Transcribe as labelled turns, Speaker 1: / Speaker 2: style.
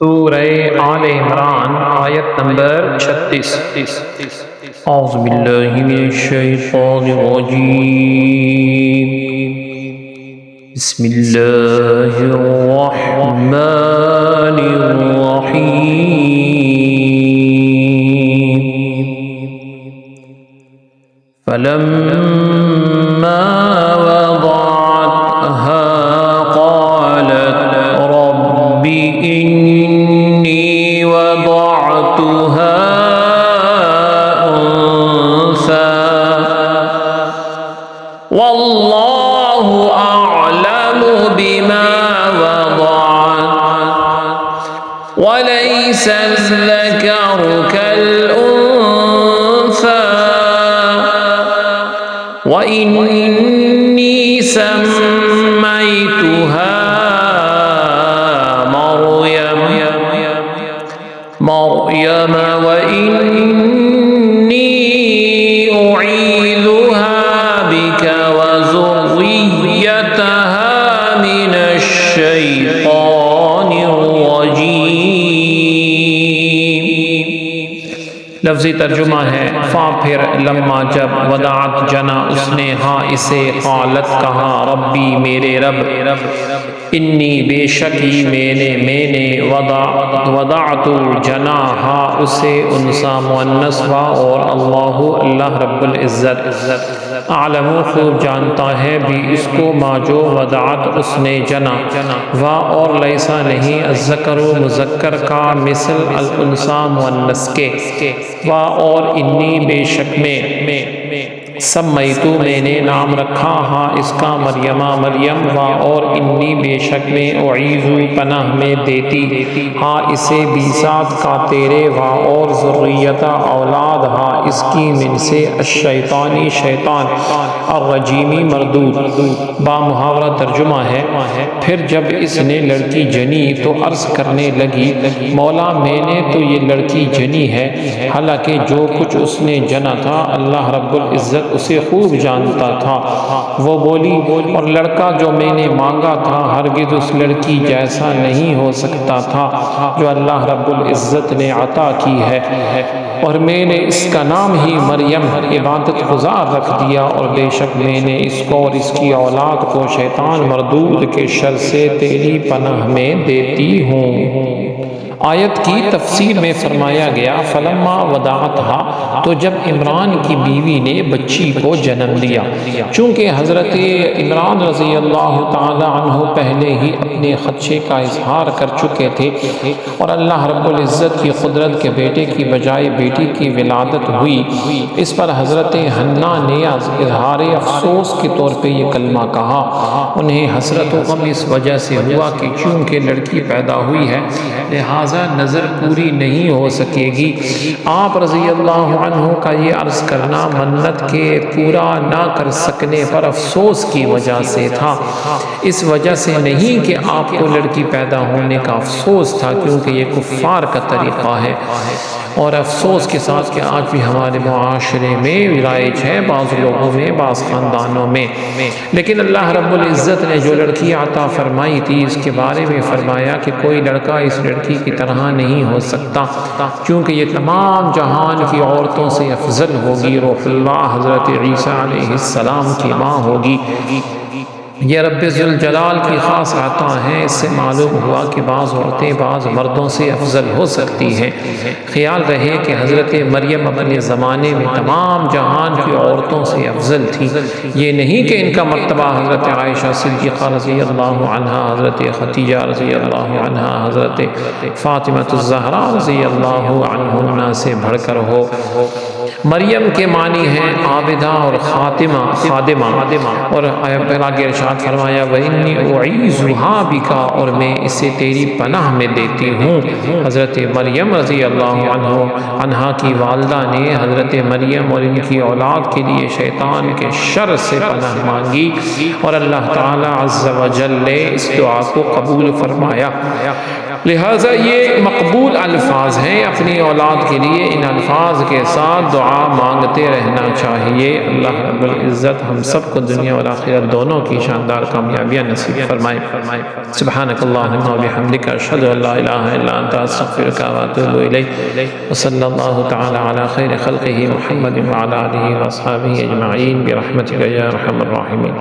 Speaker 1: سورہ آل عمران آیت نمبر 36۔ اعوذ باللہ من الشیطان الرجیم، بسم اللہ الرحمن الرحیم۔ فلما وضعتها قالت رب إني وضعتها أنثى والله أعلم بما وضعت وليس الذكر كالأنثى وإني سميتها مريم وإني أعيذها بك وذريتها من الشيطان الرجيم۔ لفظی ترجمہ ہے فا پھر لما جب ودعت جنا اس نے ہاں اسے قالت کہا ربی میرے رب انی بے شک ہی میں نے وضعت جنا ہاں اسے انسا مؤنث وا اور اللہ رب العزت عالم خوب جانتا ہے بھی اس کو ما جو وضعت اس نے جنا وا اور لیسا نہیں الذکر مذکر کا مثل الانسا مؤنث کے وا اور انی بے شک میں سمیتو میں نے نام رکھا ہاں اس کا مریم وا اور انی بے شک میں اعیذو پناہ میں دیتی ہاں اسے بیسات کا تیرے وا اور ذریتہ اولاد ہاں اس کی من سے الشیطانی شیطان الرجیمی مردود۔ با محاورہ ترجمہ ہے پھر جب اس نے لڑکی جنی تو عرض کرنے لگی مولا میں نے تو یہ لڑکی جنی ہے حالانکہ جو کچھ اس نے جنا تھا اللہ رب العزت اسے خوب جانتا تھا۔ وہ بولی اور لڑکا جو میں نے مانگا تھا ہرگز اس لڑکی جیسا نہیں ہو سکتا تھا جو اللہ رب العزت نے عطا کی ہے، اور میں نے اس کا نام ہی مریم عبادت گزار رکھ دیا، اور بے شک میں نے اس کو اور اس کی اولاد کو شیطان مردود کے شر سے تیری پناہ میں دیتی ہوں۔ آیت کی تفسیر میں فرمایا گیا فلما وضعتها تو جب عمران کی بیوی نے بچی کو جنم دیا، چونکہ حضرت عمران رضی اللہ تعالی عنہ پہلے ہی اپنے خدشے کا اظہار کر چکے تھے، اور اللہ رب العزت کی قدرت کے بیٹے کی بجائے بیٹی کی ولادت ہوئی، اس پر حضرت حنا نے اظہار افسوس کے طور پہ یہ کلمہ کہا۔ انہیں حسرت و غم اس وجہ سے ہوا کہ چونکہ لڑکی پیدا ہوئی ہے لہٰذا نظر پوری نہیں ہو سکے گی۔ آپ رضی اللہ عنہ کا یہ عرض کرنا منت کے پورا نہ کر سکنے پر افسوس کی وجہ سے تھا، اس وجہ سے نہیں کہ آپ کو لڑکی پیدا ہونے کا افسوس تھا، کیونکہ یہ کفار کا طریقہ ہے، اور افسوس کے ساتھ کہ آج بھی ہمارے معاشرے میں رائج ہے بعض لوگوں میں بعض خاندانوں میں۔ لیکن اللہ رب العزت نے جو لڑکی عطا فرمائی تھی اس کے بارے میں فرمایا کہ کوئی لڑکا اس لڑکی کی طرح نہیں ہو سکتا، کیونکہ یہ تمام جہان کی عورتوں سے افضل ہوگی، روح اللہ حضرت عیسیٰ علیہ السلام کی ماں ہوگی۔ یہ رب ذوالجلال کی خاص عطا ہے۔ اس سے معلوم ہوا کہ بعض عورتیں بعض مردوں سے افضل ہو سکتی ہیں۔ خیال رہے کہ حضرت مریم اپنے زمانے میں تمام جہان کی عورتوں سے افضل تھی، یہ نہیں کہ ان کا مرتبہ حضرت عائشہ صدیقہ رضی اللہ عنہا، حضرت خدیجہ رضی اللہ عنہا، حضرت فاطمہ الزہرا رضی اللہ عنہا سے بڑھ کر ہو۔ مریم کے معنی ہیں عابدہ اور خادمہ، اور پھر آگے ارشاد فرمایا وَإِنِّي أُعِيذُهَا بِكَ اور میں اسے تیری پناہ میں دیتی ہوں۔ حضرت مریم رضی اللہ عنہا کی والدہ نے حضرت مریم اور ان کی اولاد کے لیے شیطان کے شر سے پناہ مانگی، اور اللہ تعالی عز و جل نے اس دعا کو قبول فرمایا۔ لہٰذا یہ مقبول الفاظ ہیں، اپنی اولاد کے لیے ان الفاظ کے ساتھ دعا مانگتے رہنا چاہیے۔ اللہ رب العزت ہم سب کو دنیا اور آخرت دونوں کی شاندار کامیابیاں نصیب فرمائے۔ سبحانک اللہم و بحمدک، اشہد ان لا الہ الا انت، استغفرک و اتوب الیک، وصلی اللہ تعالی علی خیر خلقہ محمد وعلی آلہ واصحابہ اجمعین برحمتک یا ارحم الراحمین۔